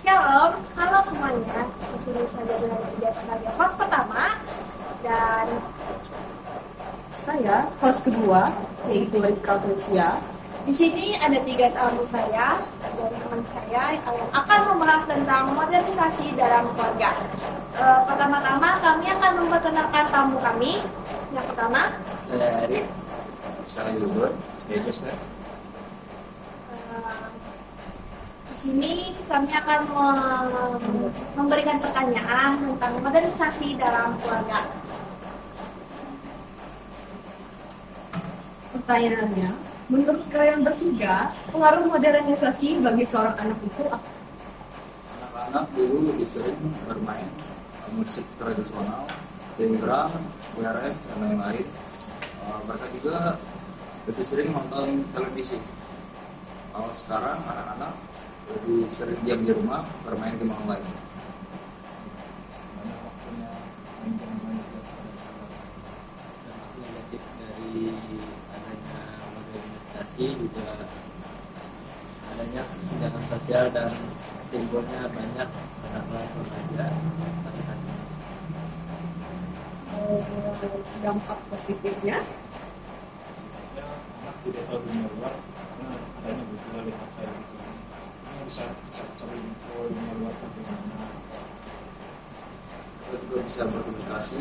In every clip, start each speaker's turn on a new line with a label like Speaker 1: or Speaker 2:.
Speaker 1: Shalom, halo semuanya. Di sini saya belajar sebagai host pertama dan
Speaker 2: Saya host kedua, yaitu Rika Gresia.
Speaker 1: di sini ada 3 tamu saya dari teman saya yang akan membahas tentang modernisasi dalam keluarga. Pertama-tama kami akan memperkenalkan tamu kami. Yang pertama,
Speaker 3: Saya Erik, saya Yusuf, saya Joseph.
Speaker 1: di sini kami akan memberikan pertanyaan tentang modernisasi dalam keluarga.
Speaker 2: Pertanyaannya, menurut kalian bertiga, pengaruh modernisasi bagi seorang anak itu apa?
Speaker 3: Anak-anak dulu lebih sering bermain musik tradisional, drum, rap, dan lain-lain. Mereka juga lebih sering nonton televisi. Kalau sekarang anak-anak lebih sering diam di rumah, bermain game online. Banyak waktunya main game online.
Speaker 4: Dampak negatif dari adanya modernisasi juga adanya kesenjangan sosial dan timbulnya banyak anak-anak remaja pada saat ini.
Speaker 2: Dampak positifnya,
Speaker 5: Anak tidak tahu dunia luar karena adanya virtual lihat kayak gitu. Ini bisa cari info dunia luar itu bagaimana.
Speaker 3: Kita juga bisa berkomunikasi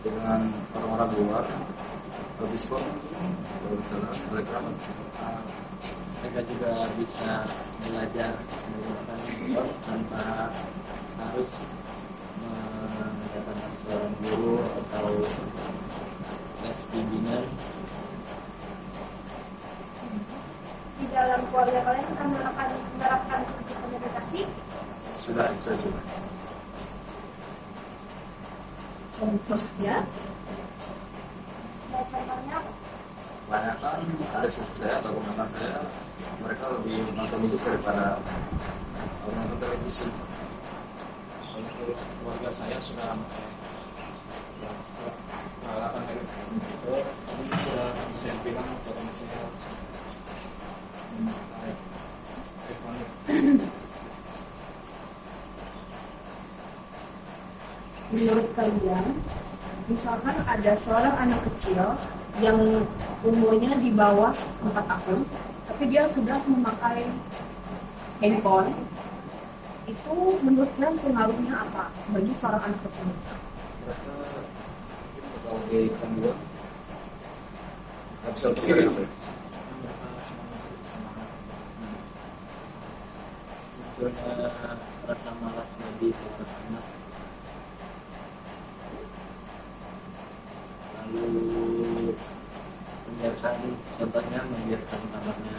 Speaker 3: dengan orang-orang luar, Discord, kalau misalnya Telegram.
Speaker 4: Mereka juga bisa belajar menggunakan handphone tanpa harus mendatangkan seorang guru atau les bimbingan.
Speaker 1: Di dalam keluarga kalian akan menerapkan prinsip modernisasi.
Speaker 3: Sudah coba.
Speaker 2: contohnya,
Speaker 1: Contohnya,
Speaker 3: Kebanyakan ada sepupu saya atau kenalan saya, mereka lebih nonton YouTube daripada nonton televisi.
Speaker 5: Kalau keluarga saya sudah peralatan dari komputer, ini sudah bisa bilang kalau saya harus elektronik.
Speaker 2: menurut kalian, misalkan ada seorang anak kecil yang umurnya di bawah 4 tahun, tapi dia sudah memakai handphone, itu menurut kalian pengaruhnya apa bagi seorang anak tersebut?
Speaker 3: Mereka mungkin bakal lebih canggih, nggak bisa lepas dari HP.
Speaker 4: Munculnya rasa malas bagi seorang anak, lalu contohnya membiarkan kamarnya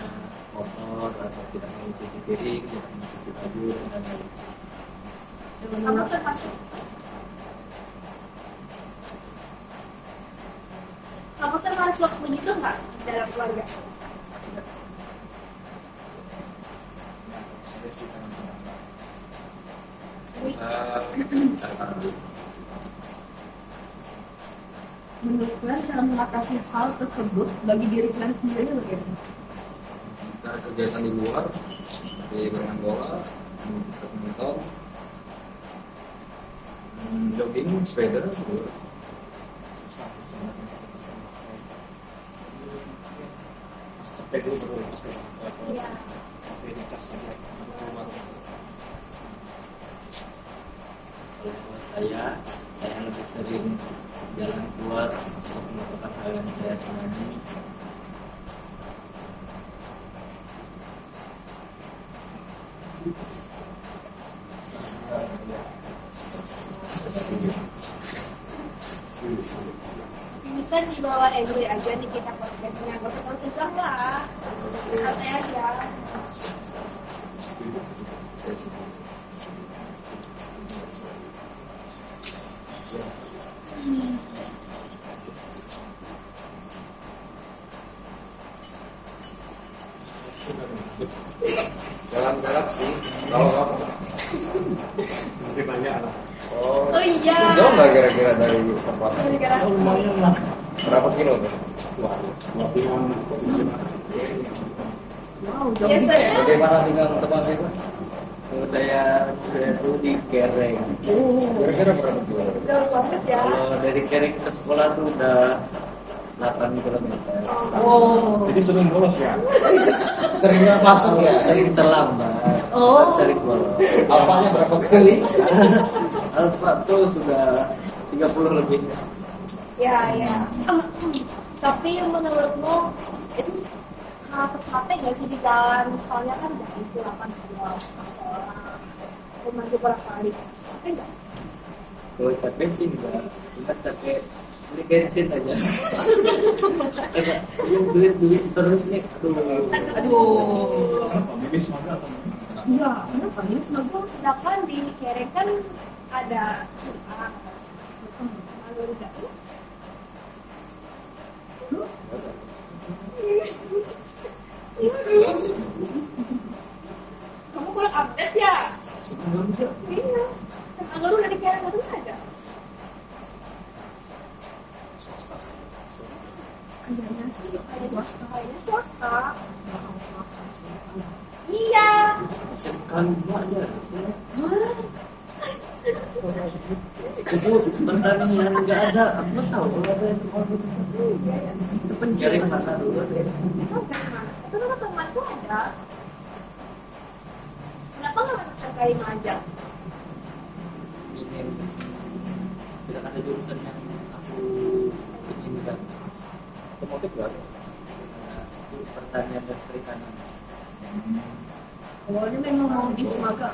Speaker 4: kotor atau tidak mau cuci piring, tidak mau cuci baju dan lain-lain.
Speaker 1: kamu termasuk begitu nggak dalam keluarga?
Speaker 5: Saya sih kadang-kadang
Speaker 3: Saya cari dulu.
Speaker 2: Menurut kalian cara mengatasi hal tersebut bagi diri kalian sendiri bagaimana?
Speaker 3: Cari kegiatan di luar, di bermain bola, badminton, jogging, sepeda, gitu.
Speaker 5: susah pas capek dulu baru pasti
Speaker 1: Iya.
Speaker 5: tapi ngecas lagi keluar.
Speaker 4: Kalau saya lebih sering jalan keluar untuk melakukan hal yang saya senangi.
Speaker 3: Saya setuju.
Speaker 1: Ini kan di bawah Android aja nih kita podcastnya, nggak usah terlalu tegang lah, santai aja.
Speaker 3: Saya setuju. Jalan galaksi, tahu kamu?
Speaker 5: Nanti banyak lah.
Speaker 3: Oh,
Speaker 1: Oh iya.
Speaker 3: itu jauh nggak kira-kira dari tempat?
Speaker 1: Gara-gara
Speaker 5: Lumayan lah.
Speaker 3: Berapa kilo tuh?
Speaker 5: Dua puluh
Speaker 2: Wow, jauh
Speaker 1: biasanya
Speaker 3: Bagaimana dengan tempat itu?
Speaker 4: saya tuh di Kereng.
Speaker 3: Kira-kira berapa kilo?
Speaker 1: Jauh banget ya.
Speaker 4: Kalau dari Kereng ke sekolah tuh udah 8 kilometer.
Speaker 2: Oh.
Speaker 5: Jadi sering bolos ya.
Speaker 3: Seringnya masuk ya?
Speaker 4: Sering terlambat.
Speaker 2: Oh.
Speaker 4: Sering bolos.
Speaker 3: Alfanya berapa kali?
Speaker 4: Alfa tuh sudah 30 lebih.
Speaker 1: Ya, ya. Tapi menurutmu itu hal capek gak sih di jalan? Soalnya kan jam itu 8 kilo ke sekolah. Rumah juga berapa kali? Capek nggak?
Speaker 4: Kalau capek sih enggak. Cuma capek beli bensin aja. Yang duit terus nih.
Speaker 2: Aduh.
Speaker 5: Kenapa? Mimis mana atau
Speaker 2: Iya, kenapa ini semoga
Speaker 1: Sedangkan di Kereng kan ada SMA. Lalu udah kamu kurang update ya?
Speaker 3: Sebenarnya
Speaker 1: Iya. SMA Guru dari Kereng itu ada.
Speaker 5: swasta?
Speaker 2: kayaknya sih swasta.
Speaker 1: Kayaknya swasta.
Speaker 2: Swasta sih.
Speaker 1: Iya.
Speaker 4: Kan aja. Itu pertanian nggak ada. Aku tahu kalau ada yang itu pencari mana dulu deh.
Speaker 1: Itu kan mana? Itu kan temanku ada. Kenapa nggak masuk kayak aja?
Speaker 4: Ini tidak ada jurusan yang aku inginkan.
Speaker 3: otomotif nggak?
Speaker 4: Itu pertanian dan perikanan.
Speaker 2: Awalnya memang mau di Semaga.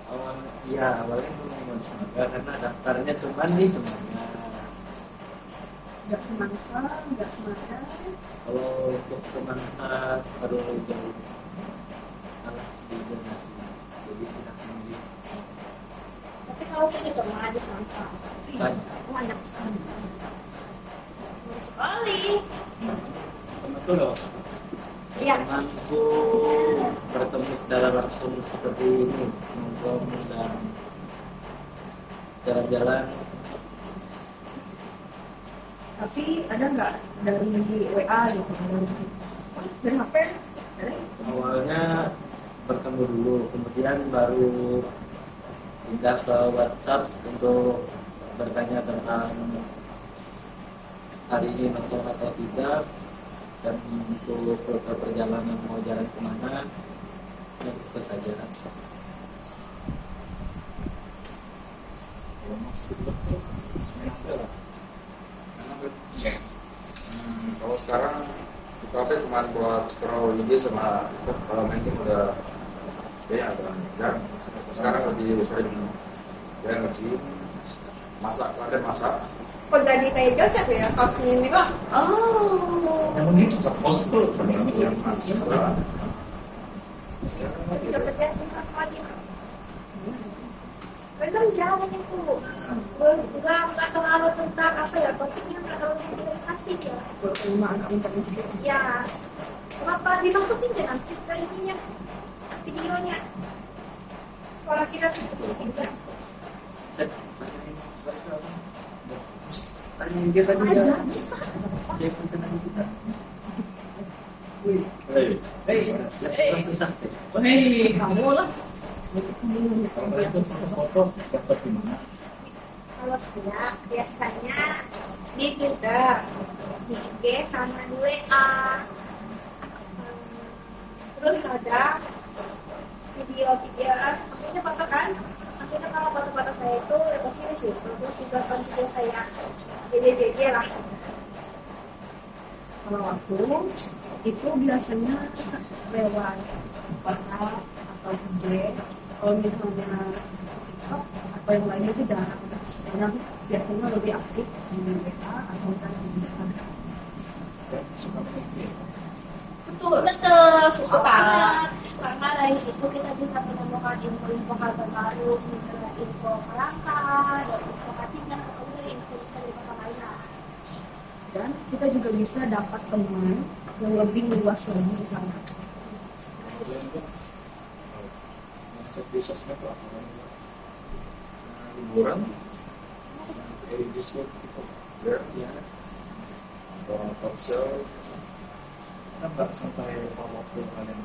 Speaker 4: Awalnya mau semoga karena daftarnya cuma di Semarang.
Speaker 2: Nggak semangsa, nggak Semaga.
Speaker 4: Kalau untuk Semansa terlalu jauh kalah di zonasi, jadi tidak sendiri.
Speaker 1: Tapi kalau punya teman ada sama banyak sekali. Banyak sekali.
Speaker 5: Teman tuh loh.
Speaker 1: Iya.
Speaker 4: Temanku bertemu secara langsung seperti ini, nongkrong dan jalan-jalan.
Speaker 2: Tapi ada nggak dari WA gitu? Dari HP? Ada?
Speaker 4: Awalnya bertemu dulu, kemudian baru pindah ke WhatsApp untuk bertanya tentang hari ini nonton atau tidak, dan untuk foto perjalanan mau jalan kemana, dan itu saja.
Speaker 5: Kalau masih betul, main apa lah?
Speaker 3: Kalau sekarang kita apa cuma buat scroll IG sama kalau main game udah ya jarang. Sekarang lebih sering ya nge-gym, masak, latihan masak.
Speaker 1: Kok jadi kayak Joseph ya? Kaos ini kok. Oh.
Speaker 5: Emang gitu suppose tuh
Speaker 3: Yang masak.
Speaker 1: Joseph ya kelas lagi. Memang jangan itu. Enggak terlalu tentang apa ya? Topiknya nggak terlalu sosialisasi ya.
Speaker 2: Rumah anak mencari sendiri.
Speaker 1: Ya. Kenapa dimasukin aja nanti ke ininya videonya? Suara kita tuh juga.
Speaker 4: Set, tanyain dia tadi
Speaker 1: Aja
Speaker 4: ya,
Speaker 1: bisa.
Speaker 4: dia pencet kita.
Speaker 5: Hei,
Speaker 4: Susah sih.
Speaker 2: Hei, kamu lah.
Speaker 5: kalau itu foto dapat di mana?
Speaker 1: Kalau saya biasanya di Twitter, di IG sama di WA. Terus ada video-video, maksudnya foto kan? Maksudnya kalau foto-foto saya itu ya pasti di situ. Terus juga kan video saya JJ lah.
Speaker 2: Kalau aku itu biasanya lewat WhatsApp atau IG. Kalau misalnya TikTok atau yang lainnya itu jarang. Karena aku biasanya lebih aktif di WA atau kan di Instagram.
Speaker 5: Ya, suka main game.
Speaker 1: Betul, suka banget. Karena dari situ kita bisa menemukan info-info hal terbaru, misalnya info Malaka, dan info Katingan, atau dari info dari kota lain.
Speaker 2: Dan kita juga bisa dapat teman yang lebih luas lagi di sana.
Speaker 5: Kalian tuh ngecek di sosmed tuh apa?
Speaker 3: Liburan,
Speaker 5: Kayak di sosmed gitu.
Speaker 3: ya, atau talk show.
Speaker 5: Kan nggak sampai waktu kalian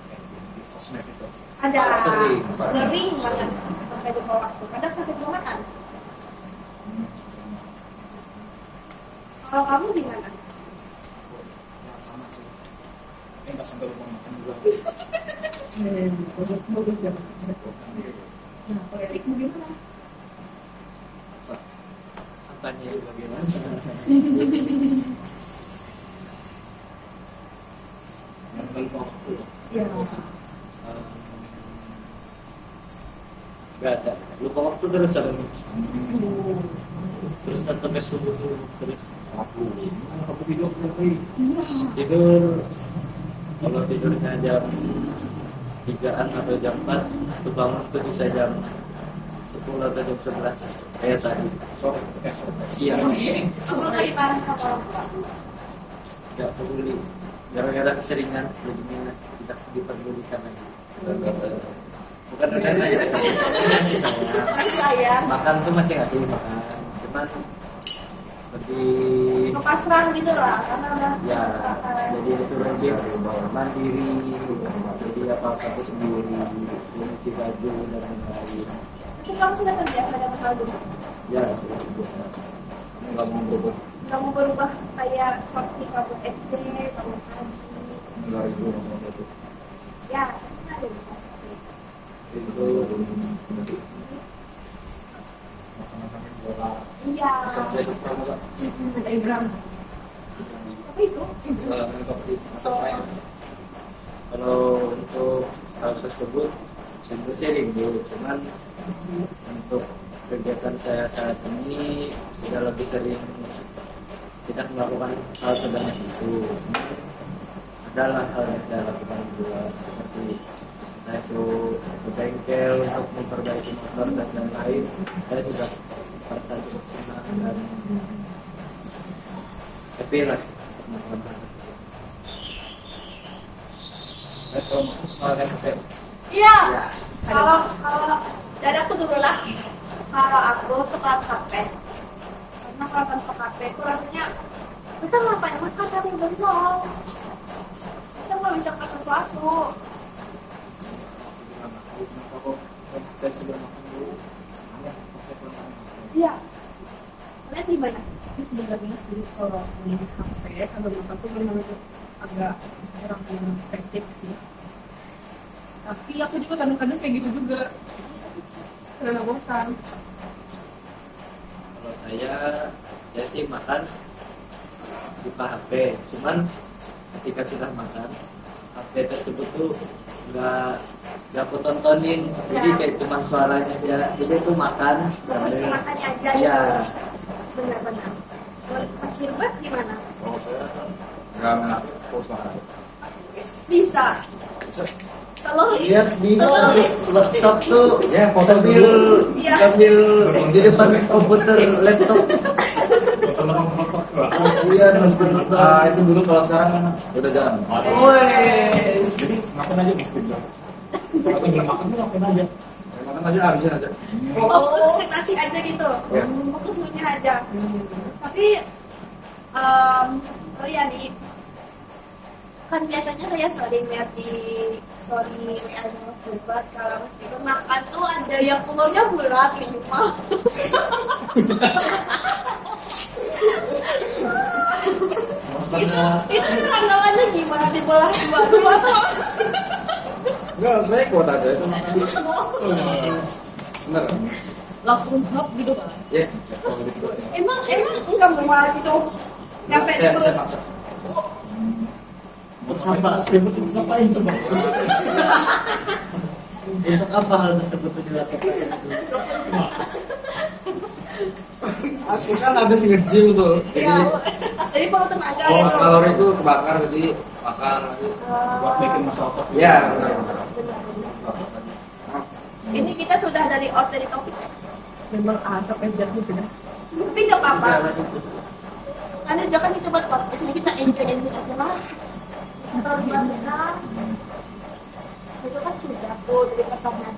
Speaker 5: main game di sosmed. sosmed itu?
Speaker 1: Ada.
Speaker 3: Sering.
Speaker 1: Sering banget sampai lupa waktu. Kadang sampai belum makan. Kalau kamu gimana?
Speaker 5: Ya sama sih. Tapi nggak sampai lupa makan juga.
Speaker 2: Bagus ya. Nah, kalau Erik gimana?
Speaker 4: Apanya yang bagaimana? Yang paling waktu.
Speaker 2: Ya.
Speaker 4: Gak ada. Lupa waktu terus ada nih. Terus sampai subuh tuh terus.
Speaker 5: Aku video berarti.
Speaker 4: Tidur. Kalau tidurnya jam 3-an atau jam 4, itu bangun tuh bisa jam 10 atau jam 11 kayak tadi.
Speaker 5: Sore.
Speaker 4: Siang.
Speaker 1: Sebelum lagi bareng sama orang tua.
Speaker 4: Gak peduli. Gara-gara keseringan jadinya tidak diperdulikan lagi. Bukan udah aja masih sayang.
Speaker 1: Masih sayang.
Speaker 4: Makan tuh masih ngasih makan, cuman lebih
Speaker 1: Kepasrah gitu lah, karena udah
Speaker 4: ya jadi disuruh lebih mandiri, jadi apa-apa tuh sendiri, nyuci baju dan lain-lain.
Speaker 1: Tapi kamu sudah terbiasa dengan hal itu.
Speaker 4: Ya sudah biasa.
Speaker 3: Kamu nggak mau berubah.
Speaker 1: Kamu berubah kayak seperti kamu SD, kamu pagi.
Speaker 3: Nggak itu masalah itu.
Speaker 1: Ya, saya ada di sana.
Speaker 4: Itu
Speaker 5: Masa-masa bola.
Speaker 1: Iya.
Speaker 3: Saya ikut kamu nggak?
Speaker 2: Ada Ibram.
Speaker 1: Tapi itu
Speaker 3: Bisa main PUBG, masa main.
Speaker 4: kalau untuk hal tersebut tentu sih rindu, cuman untuk kegiatan saya saat ini sudah lebih sering tidak melakukan hal sebanyak itu. Adalah hal yang saya lakukan juga seperti saya itu ke bengkel untuk memperbaiki motor dan lain-lain. Saya sudah merasa cukup senang dan happy lah untuk melakukan hal itu.
Speaker 5: Kalau mau sekolah kan
Speaker 1: iya. Kalau dari aku dulu lah. Kalau aku suka HP. Karena kalau tanpa HP itu rasanya kita ngapain makan sambil bengong. Kita nggak bisa makan sesuatu.
Speaker 5: aku dari sebelum makan dulu. Ada saya kurang makan.
Speaker 1: Iya. Kalian gimana?
Speaker 2: Tapi sebenarnya sih kalau main HP sambil makan tuh memang agak kurang efektif sih. Tapi aku juga kadang-kadang kayak gitu juga. Karena bosan.
Speaker 4: Kalau saya sih makan buka HP, cuman ketika sudah makan HP tersebut tuh nggak aku tontonin, jadi kayak cuma suaranya aja, jadi itu makan.
Speaker 1: Fokus ke makannya aja.
Speaker 4: Iya.
Speaker 1: Gitu. Benar-benar. Mas Gilbert gimana?
Speaker 3: Kalau saya nggak main HP, terus makan.
Speaker 1: Bisa.
Speaker 3: Bisa.
Speaker 1: Kalau
Speaker 4: Lihat di laptop tuh
Speaker 3: Ya, foto
Speaker 4: sambil
Speaker 3: dulu.
Speaker 1: Iya.
Speaker 4: sambil di depan komputer laptop. Iya, nonton.
Speaker 3: Ah, itu dulu, kalau sekarang kan udah jarang.
Speaker 2: Wes.
Speaker 5: Jadi makan aja biskuit. Kalau sebelum makan tuh makan aja.
Speaker 3: Makan aja, habisin aja.
Speaker 1: fokus ke nasi aja gitu.
Speaker 3: Ya.
Speaker 1: Fokus punya aja. Tapi oh ya nih, kan biasanya saya sering lihat di story WA Mas Gilbert kalau Mas Gilbert makan tuh ada yang telurnya bulat di rumah. Itu serangannya gimana dibelah dua tuh?
Speaker 3: Enggak, saya kuat aja itu makan. Bener.
Speaker 2: Langsung hop gitu kan.
Speaker 3: Ya, kalau gitu.
Speaker 1: Emang enggak mual gitu. Nyampe
Speaker 3: Saya
Speaker 1: di
Speaker 3: maksa.
Speaker 4: Untuk apa?
Speaker 5: Ngapain coba?
Speaker 4: Untuk apa hal tersebut dilakukan?
Speaker 3: Aku kan habis nge-gym tuh.
Speaker 1: ya, jadi perlu tenaga
Speaker 3: Oh,
Speaker 1: itu.
Speaker 3: kalori itu kebakar, jadi makan lagi.
Speaker 5: Buat bikin masa otot.
Speaker 3: Ya, benar.
Speaker 1: Ini kita sudah dari out dari topik.
Speaker 2: Memang asap aja gitu dah.
Speaker 1: Tapi nggak apa-apa. Nanti jangan kita buat podcast ini kita enjoy aja lah. Kalau gimana? Itu kan sudah tuh dari pertemuan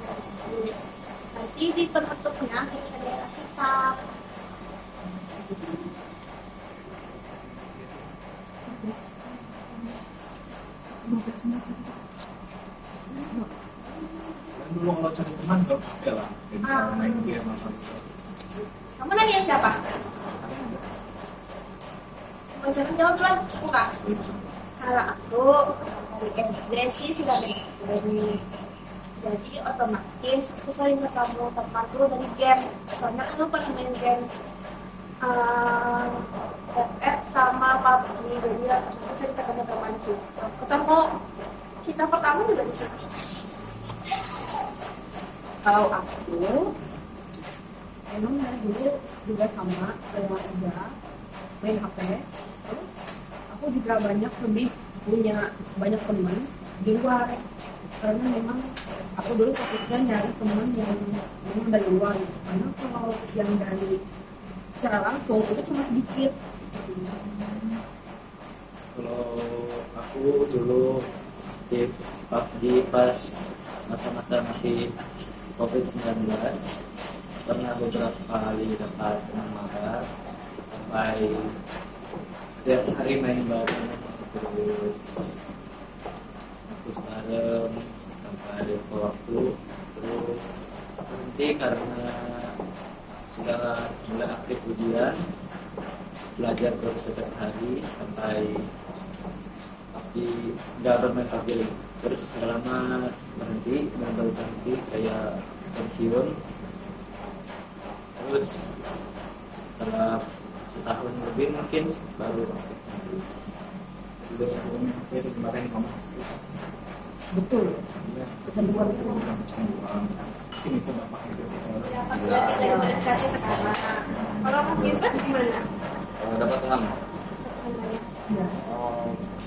Speaker 1: nanti di penutupnya kita daerah kita.
Speaker 2: sama.
Speaker 5: Dan dulu kalau cari teman ke kafe lah, kayak bisa main game apa gitu.
Speaker 1: Kamu nanya yang siapa? Mau siapa jawab duluan? Bukan. Kalau aku dari SD sih sudah dari jadi otomatis aku sering ketemu temanku dari game. Soalnya aku pernah main game FF sama PUBG, jadi aku sering ketemu teman sih. Ketemu cinta pertama juga di sini.
Speaker 2: Kalau aku emang dari dulu juga sama kayak Ida, main HP. Terus aku juga punya banyak teman di luar, karena memang aku dulu fokusnya nyari teman yang memang dari luar gitu. Karena kalau yang dari secara langsung itu cuma sedikit.
Speaker 4: Kalau aku dulu di PUBG pas masa-masa masih COVID-19 pernah beberapa kali dapat teman marah sampai setiap hari main bareng, terus terus bareng sampai ke waktu, terus berhenti karena sudah mulai aktif ujian, belajar terus setiap hari sampai di nggak bermain PUBG lagi. Terus selama berhenti kayak pensiun, terus setelah setahun lebih mungkin baru aktif lagi.
Speaker 5: Udah sebelum itu kemarin kamu
Speaker 2: Betul.
Speaker 5: ya
Speaker 2: Kecanduan itu.
Speaker 5: bukan kecanduan, ini itu dapat gitu.
Speaker 1: Ya, berarti dari organisasi sekarang. Kalau Mas Gilbert gimana?
Speaker 3: Dapat teman.
Speaker 2: Ya.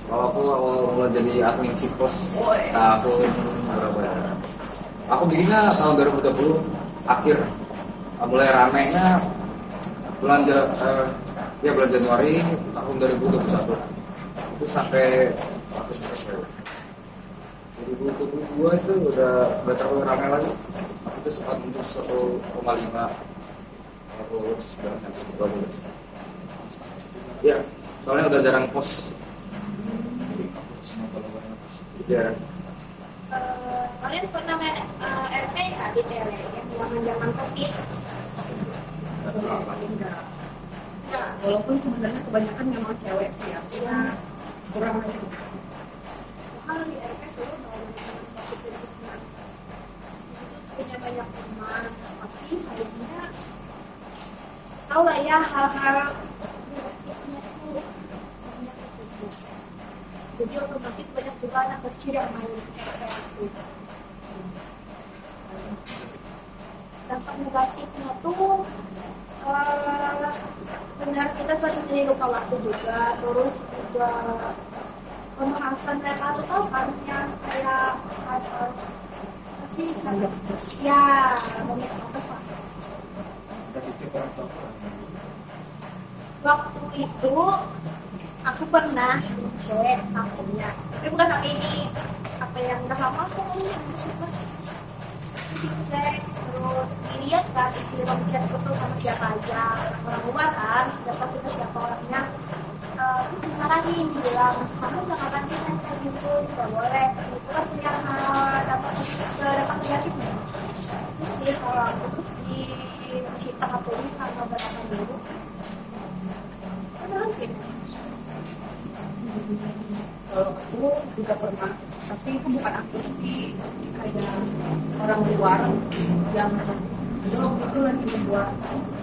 Speaker 3: Kalau aku awal mulai jadi admin Sipos tahun berapa ya? Aku bikinnya tahun 2020 akhir. Mulai ramenya bulan Januari tahun 2021. Itu sampai 2022 itu udah terlalu ramai lagi. Aku itu sempat tembus 1,5 followers dan habis juga dulu. Ya, soalnya udah jarang post. Ya,
Speaker 1: Kalian pernah main RP nggak di tele yang zaman COVID?
Speaker 2: Enggak.
Speaker 1: Nggak.
Speaker 2: Walaupun sebenarnya kebanyakan memang cewek sih ya. Cuma kurang aja.
Speaker 1: Kalau di RP selalu mau zaman COVID itu sebenarnya itu punya banyak teman, tapi sayangnya tahu lah ya hal-hal negatifnya itu banyak di situ. Jadi otomatis banyak juga anak kecil yang main kayak aku. Dampak negatifnya tuh benar kita sering jadi lupa waktu juga, terus juga pembahasan mereka tuh tau kan yang kayak apa sih ya banyak atas lah.
Speaker 5: Dari cek orang tua
Speaker 1: Waktu itu aku pernah cek HP-nya, tapi bukan HP ini, HP yang udah lama tuh terus cek terus dilihat kan isi rom chat itu sama siapa aja orang luar kan, dapat kita siapa orangnya. Terus dimarahin, bilang kamu jangan lagi kayak gitu, tidak boleh. Terus punya dapat negatifnya. Terus dia kalau aku terus disita HP ini sama berapa minggu. Padahal gitu.
Speaker 2: Kalau aku juga pernah, tapi itu bukan aku sih, kayak orang luar yang dulu waktu itu lagi membuat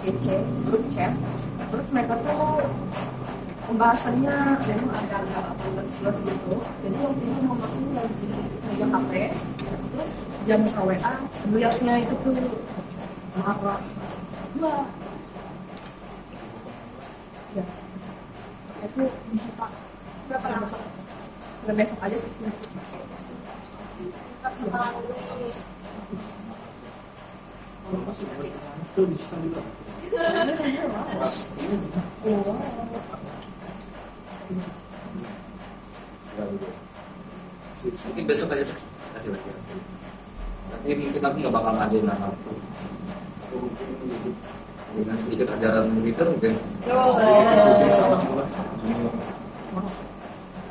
Speaker 2: GC, grup chat, terus mereka tuh pembahasannya memang agak plus gitu. Jadi waktu itu masih lagi megang HP, terus jam buka WA, melihatnya itu tuh marah. Wah, ya, itu bisa pak.
Speaker 1: Berapa lama?
Speaker 2: Udah besok aja sih.
Speaker 1: Tetap semangat.
Speaker 5: kalau masih itu di sekali pas ini
Speaker 3: mungkin besok aja deh. Kasih lagi. Tapi mungkin aku nggak bakal ngajain nama aku. Aku mungkin dengan sedikit ajaran militer mungkin.
Speaker 5: sama pula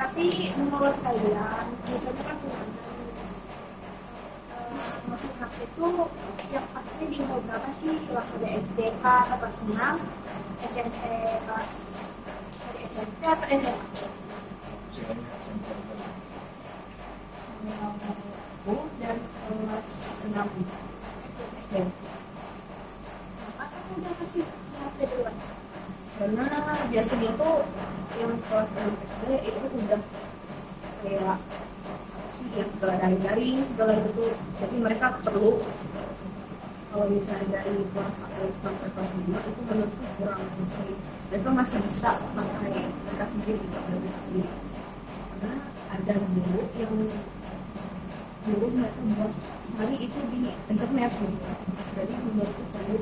Speaker 1: Tapi menurut kalian, misalnya kan ngasih HP itu yang pasti di umur berapa sih? Waktu ada SDK atau kelas 6, SMP kelas dari SMP atau SMA?
Speaker 5: usianya sampai
Speaker 2: Aku dan kelas 6 SD.
Speaker 1: Kenapa kamu udah kasih HP duluan?
Speaker 2: Karena biasanya tuh yang kelas 6 SD itu udah kayak sih yang segala daring segala itu, jadi mereka perlu. Kalau misalnya dari kelas 1 sampai kelas 5 itu menurutku kurang sih. Mereka masih bisa pakai mereka sendiri, mereka sendiri. Karena ada guru yang dulu mereka buat cari itu di internet gitu. Jadi menurutku perlu.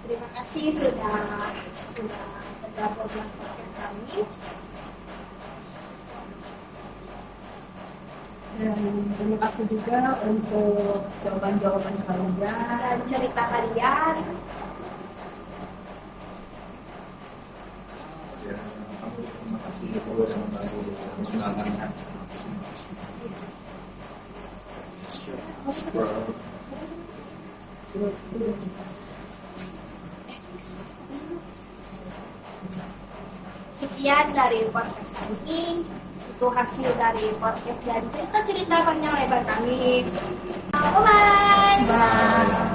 Speaker 1: Terima kasih sudah bergabung dengan podcast kami.
Speaker 2: Dan terima kasih juga untuk jawaban-jawaban kalian.
Speaker 1: Dan cerita kalian.
Speaker 3: Ya, terima kasih terus, terima kasih undangannya.
Speaker 1: Sekian dari podcast kami. Itu hasil dari podcast dan cerita-cerita panjang lebar kami. Bye-bye.
Speaker 2: Bye.